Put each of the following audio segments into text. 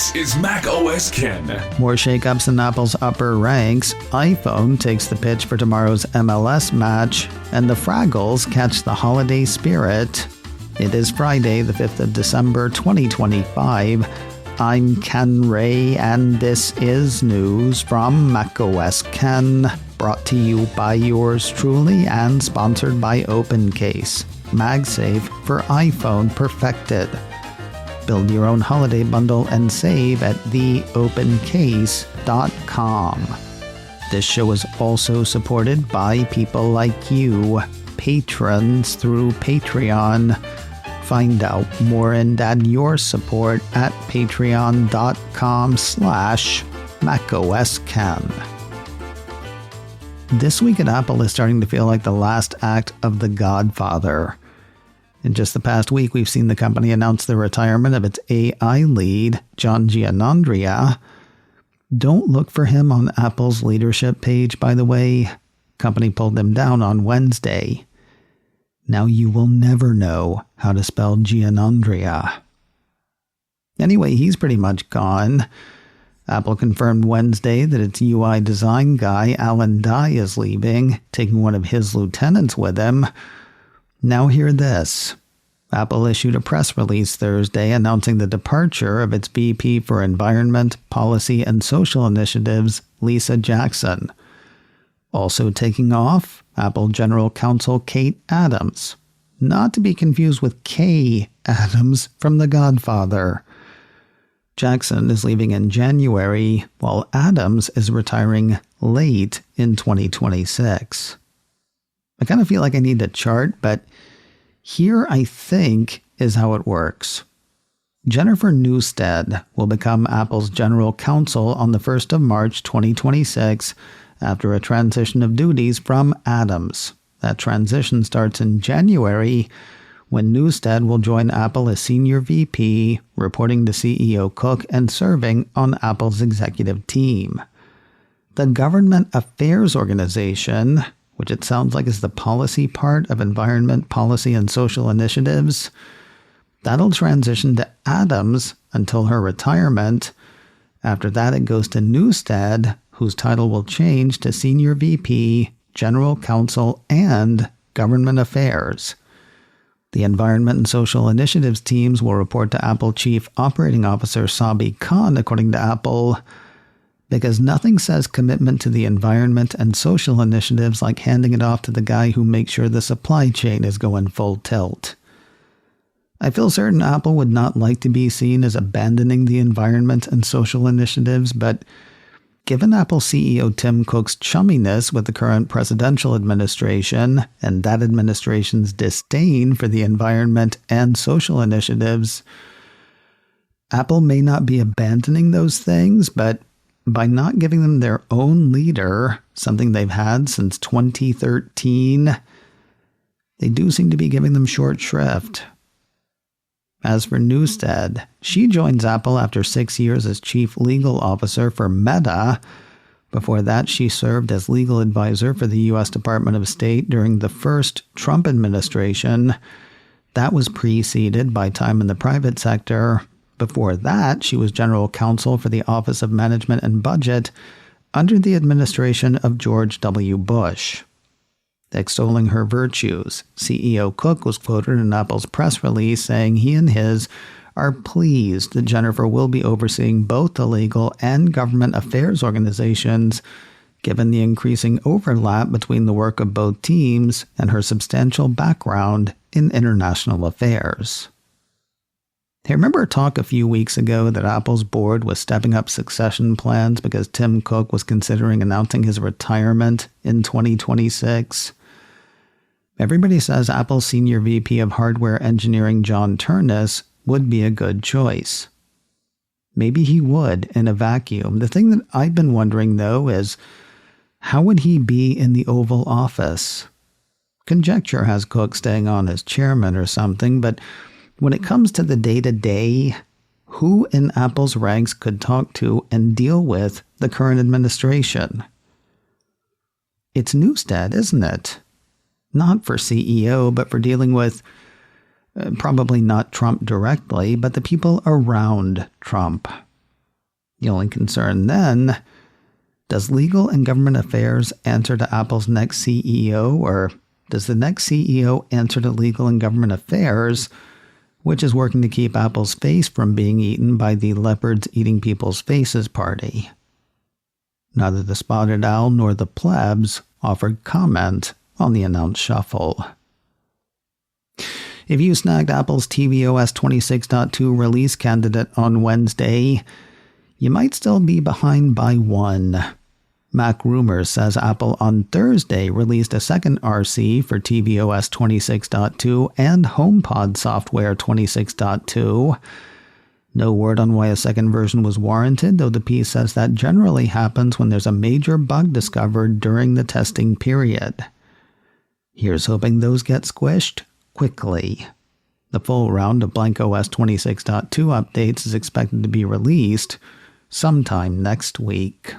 This is Mac OS Ken. More shakeups in Apple's upper ranks. iPhone takes the pitch for tomorrow's MLS match, and the Fraggles catch the holiday spirit. It is Friday, the 5th of December, 2025. I'm Ken Ray, and this is news from Mac OS Ken, brought to you by yours truly and sponsored by OpenCase. MagSafe for iPhone perfected. Build your own holiday bundle and save at theopencase.com. This show is also supported by people like you, patrons through Patreon. Find out more and add your support at patreon.com/MacOSCan. This week at Apple is starting to feel like the last act of The Godfather. In just the past week, we've seen the company announce the retirement of its AI lead, John Giannandrea. Don't look for him on Apple's leadership page, by the way. Company pulled him down on Wednesday. Now you will never know how to spell Giannandrea. Anyway, he's pretty much gone. Apple confirmed Wednesday that its UI design guy, Alan Dye, is leaving, taking one of his lieutenants with him. Now hear this. Apple issued a press release Thursday announcing the departure of its VP for Environment, Policy, and Social Initiatives, Lisa Jackson. Also taking off, Apple General Counsel Kate Adams. Not to be confused with Kay Adams from The Godfather. Jackson is leaving in January, while Adams is retiring late in 2026. I kind of feel like I need a chart, but here I think is how it works. Jennifer Newstead will become Apple's general counsel on the 1st of March 2026 after a transition of duties from Adams. That transition starts in January when Newstead will join Apple as senior VP, reporting to CEO Cook and serving on Apple's executive team. The Government Affairs Organization, which it sounds like is the policy part of Environment, Policy, and Social Initiatives, that'll transition to Adams until her retirement. After that, it goes to Newstead, whose title will change to Senior VP, General Counsel, and Government Affairs. The Environment and Social Initiatives teams will report to Apple Chief Operating Officer Sabi Khan, according to Apple, because nothing says commitment to the environment and social initiatives like handing it off to the guy who makes sure the supply chain is going full tilt. I feel certain Apple would not like to be seen as abandoning the environment and social initiatives, but given Apple CEO Tim Cook's chumminess with the current presidential administration and that administration's disdain for the environment and social initiatives, Apple may not be abandoning those things, but by not giving them their own leader, something they've had since 2013, they do seem to be giving them short shrift. As for Newstead, she joins Apple after 6 years as chief legal officer for Meta. Before that, she served as legal advisor for the U.S. Department of State during the first Trump administration. That was preceded by time in the private sector. Before that, she was general counsel for the Office of Management and Budget under the administration of George W. Bush. Extolling her virtues, CEO Cook was quoted in Apple's press release saying he and his are pleased that Jennifer will be overseeing both the legal and government affairs organizations, given the increasing overlap between the work of both teams and her substantial background in international affairs. Hey, remember a talk a few weeks ago that Apple's board was stepping up succession plans because Tim Cook was considering announcing his retirement in 2026? Everybody says Apple's senior VP of hardware engineering John Turnus would be a good choice. Maybe he would in a vacuum. The thing that I've been wondering, though, is how would he be in the Oval Office? Conjecture has Cook staying on as chairman or something, but when it comes to the day-to-day, who in Apple's ranks could talk to and deal with the current administration? It's Newstead, isn't it? Not for CEO, but for dealing with, probably not Trump directly, but the people around Trump. The only concern then, does legal and government affairs answer to Apple's next CEO, or does the next CEO answer to legal and government affairs, which is working to keep Apple's face from being eaten by the leopards eating people's faces party? Neither the Spotted Owl nor the plebs offered comment on the announced shuffle. If you snagged Apple's tvOS 26.2 release candidate on Wednesday, you might still be behind by one. Mac Rumors says Apple on Thursday released a second RC for tvOS 26.2 and HomePod software 26.2. No word on why a second version was warranted, though the piece says that generally happens when there's a major bug discovered during the testing period. Here's hoping those get squished quickly. The full round of BlankOS 26.2 updates is expected to be released sometime next week.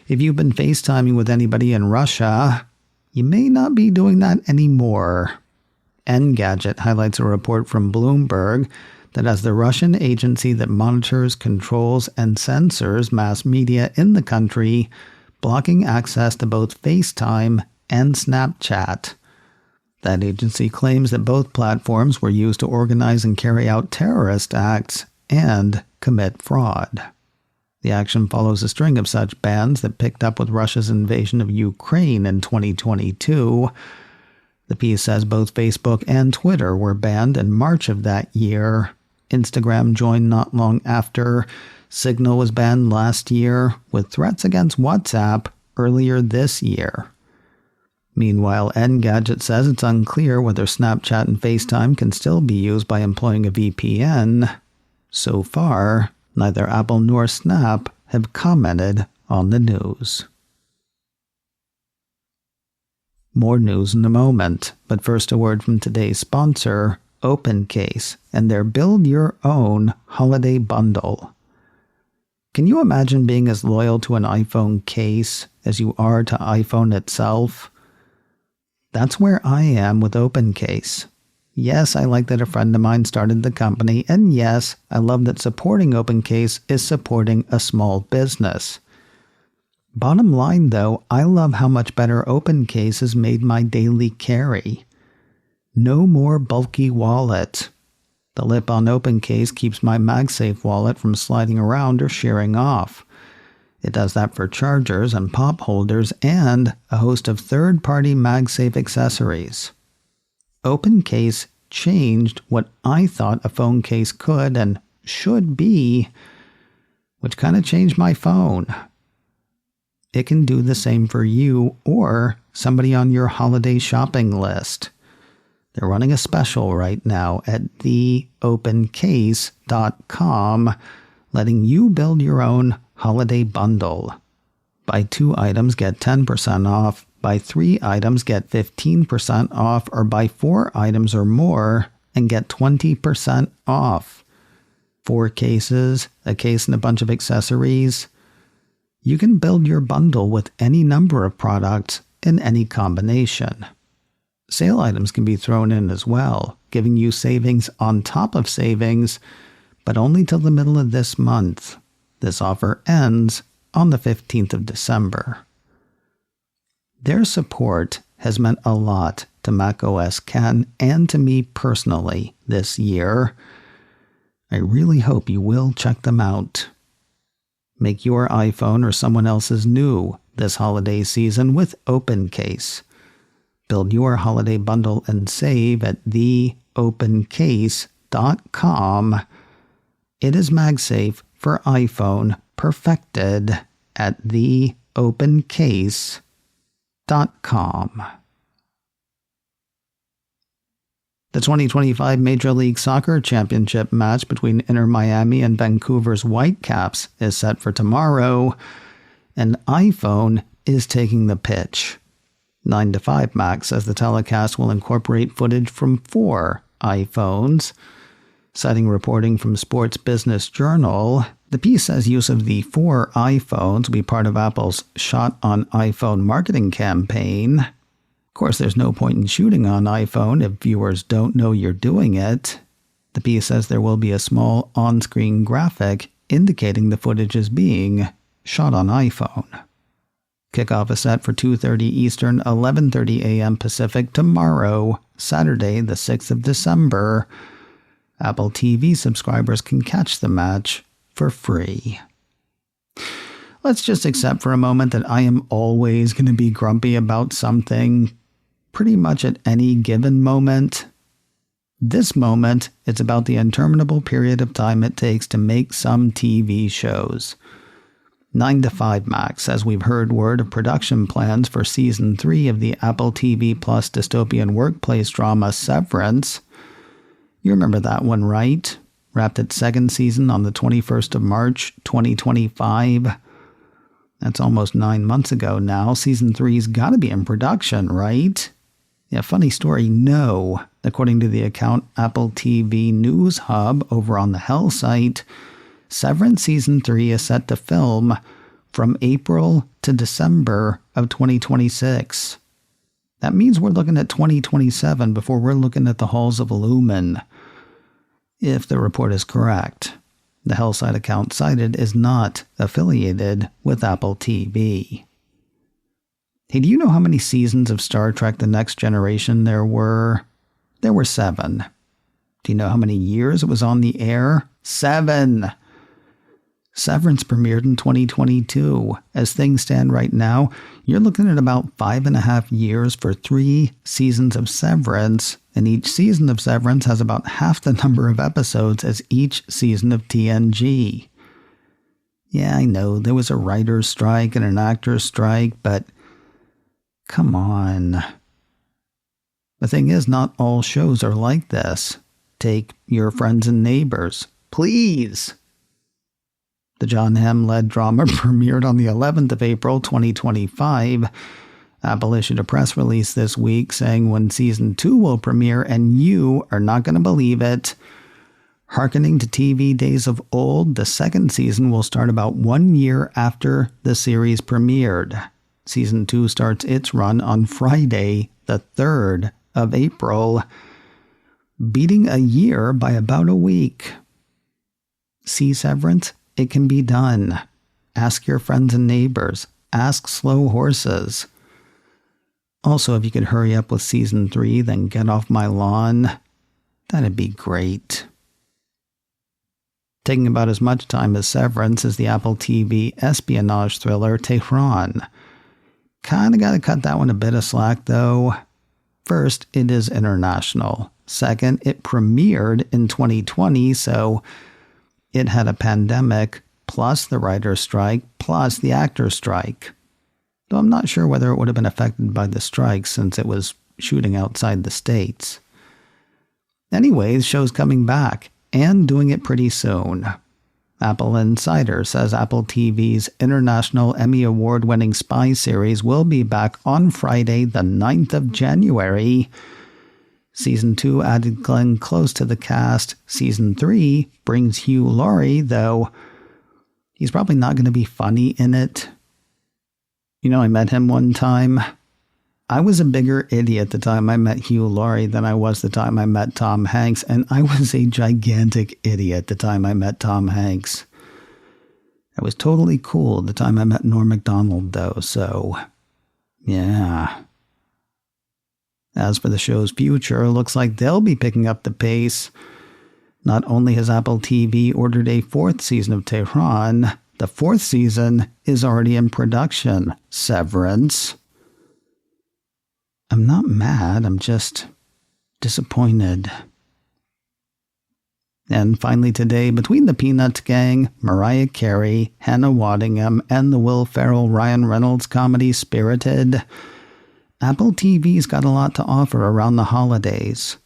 If you've been FaceTiming with anybody in Russia, you may not be doing that anymore. Engadget highlights a report from Bloomberg that as the Russian agency that monitors, controls, and censors mass media in the country, blocking access to both FaceTime and Snapchat. That agency claims that both platforms were used to organize and carry out terrorist acts and commit fraud. The action follows a string of such bans that picked up with Russia's invasion of Ukraine in 2022. The piece says both Facebook and Twitter were banned in March of that year. Instagram joined not long after. Signal was banned last year, with threats against WhatsApp earlier this year. Meanwhile, Engadget says it's unclear whether Snapchat and FaceTime can still be used by employing a VPN. So far, neither Apple nor Snap have commented on the news. More news in a moment, but first a word from today's sponsor, OpenCase, and their Build Your Own Holiday Bundle. Can you imagine being as loyal to an iPhone case as you are to iPhone itself? That's where I am with OpenCase. Yes, I like that a friend of mine started the company, and yes, I love that supporting OpenCase is supporting a small business. Bottom line though, I love how much better OpenCase has made my daily carry. No more bulky wallet. The lip on OpenCase keeps my MagSafe wallet from sliding around or shearing off. It does that for chargers and pop holders and a host of third-party MagSafe accessories. OpenCase changed what I thought a phone case could and should be, which kind of changed my phone. It can do the same for you or somebody on your holiday shopping list. They're running a special right now at theopencase.com, letting you build your own holiday bundle. Buy 2 items, get 10% off. Buy 3 items, get 15% off. Or buy 4 items or more and get 20% off. 4 cases, a case and a bunch of accessories. You can build your bundle with any number of products in any combination. Sale items can be thrown in as well, giving you savings on top of savings, but only till the middle of this month. This offer ends on the 15th of December. Their support has meant a lot to macOS Ken and to me personally this year. I really hope you will check them out. Make your iPhone or someone else's new this holiday season with OpenCase. Build your holiday bundle and save at theopencase.com. It is MagSafe for iPhone, perfected at theopencase.com. The 2025 Major League Soccer Championship match between Inter Miami and Vancouver's Whitecaps is set for tomorrow, and iPhone is taking the pitch. 9 to 5 Mac says the telecast will incorporate footage from 4 iPhones. Citing reporting from Sports Business Journal, the piece says use of the 4 iPhones will be part of Apple's Shot on iPhone marketing campaign. Of course, there's no point in shooting on iPhone if viewers don't know you're doing it. The piece says there will be a small on-screen graphic indicating the footage is being shot on iPhone. Kickoff is set for 2:30 Eastern, 11:30 a.m. Pacific tomorrow, Saturday, the 6th of December. Apple TV subscribers can catch the match for free. Let's just accept for a moment that I am always going to be grumpy about something, pretty much at any given moment. This moment, it's about the interminable period of time it takes to make some TV shows. 9 to 5 Max, as we've heard word of production plans for Season 3 of the Apple TV Plus dystopian workplace drama Severance. You remember that one, right? Wrapped its second season on the 21st of March, 2025. That's almost 9 months ago now. Season 3's got to be in production, right? Yeah, funny story, no. According to the account Apple TV News Hub over on the Hell site, Severance Season 3 is set to film from April to December of 2026. That means we're looking at 2027 before we're looking at the halls of Lumen. If the report is correct. The Hell site account cited is not affiliated with Apple TV. Hey, do you know how many seasons of Star Trek The Next Generation there were? There were 7. Do you know how many years it was on the air? 7! Severance premiered in 2022. As things stand right now, you're looking at about 5.5 years for 3 seasons of Severance, and each season of Severance has about half the number of episodes as each season of TNG. Yeah, I know, there was a writer's strike and an actor's strike, but come on. The thing is, not all shows are like this. Take Your Friends and Neighbors. Please! The John Hamm-led drama premiered on the 11th of April, 2025. Apple issued a press release this week saying when Season 2 will premiere, and you are not going to believe it. Harkening to TV days of old, the second season will start about 1 year after the series premiered. Season 2 starts its run on Friday, the 3rd of April, beating a year by about a week. See Severance? It can be done. Ask your friends and neighbors. Ask slow horses. Also, if you could hurry up with Season 3, then get off my lawn. That'd be great. Taking about as much time as Severance is the Apple TV espionage thriller Tehran. Kinda gotta cut that one a bit of slack, though. First, it is international. Second, it premiered in 2020, so it had a pandemic, plus the writer's strike, plus the actor's strike. Though I'm not sure whether it would have been affected by the strike since it was shooting outside the States. Anyways, the show's coming back, and doing it pretty soon. Apple Insider says Apple TV's international Emmy Award-winning spy series will be back on Friday, the 9th of January. Season 2 added Glenn Close to the cast. Season 3 brings Hugh Laurie, though he's probably not going to be funny in it. You know, I met him one time. I was a bigger idiot the time I met Hugh Laurie than I was the time I met Tom Hanks, and I was a gigantic idiot the time I met Tom Hanks. I was totally cool the time I met Norm Macdonald, though, so yeah. As for the show's future, it looks like they'll be picking up the pace. Not only has Apple TV ordered a 4th season of Tehran, the 4th season is already in production. Severance. I'm not mad, I'm just disappointed. And finally today, between the Peanuts gang, Mariah Carey, Hannah Waddingham, and the Will Ferrell-Ryan Reynolds comedy Spirited, Apple TV's got a lot to offer around the holidays.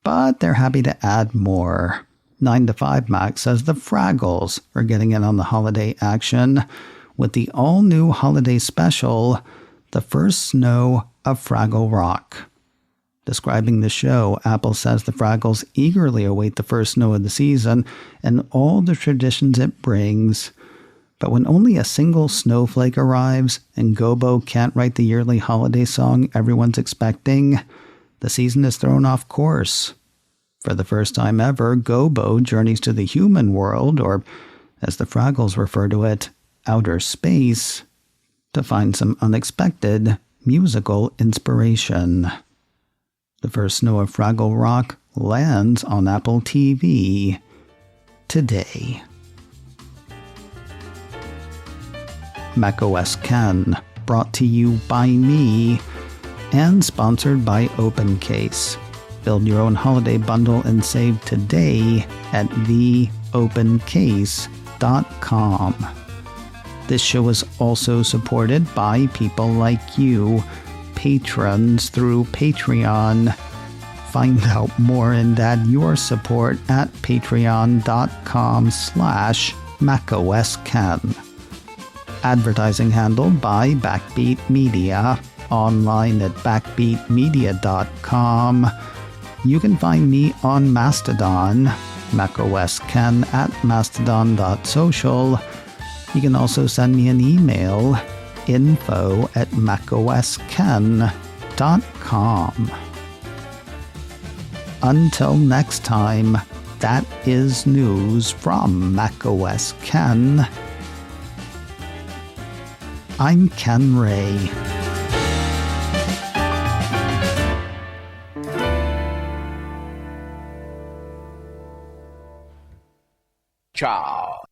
But they're happy to add more. 9 to 5 Max says the Fraggles are getting in on the holiday action with the all-new holiday special, The First Snow of Fraggle Rock. Describing the show, Apple says the Fraggles eagerly await the first snow of the season and all the traditions it brings. But when only a single snowflake arrives and Gobo can't write the yearly holiday song everyone's expecting, the season is thrown off course. For the first time ever, Gobo journeys to the human world, or as the Fraggles refer to it, outer space, to find some unexpected musical inspiration. The first snow of Fraggle Rock lands on Apple TV today. macOS Ken, brought to you by me and sponsored by OpenCase. Build your own holiday bundle and save today at theopencase.com. This show is also supported by people like you, patrons through Patreon. Find out more and add your support at patreon.com/macOSken. Advertising handled by Backbeat Media, online at backbeatmedia.com. You can find me on Mastodon, macOSken at mastodon.social. You can also send me an email, info@macosken.com. Until next time, that is news from macOS Ken. I'm Ken Ray. Ciao.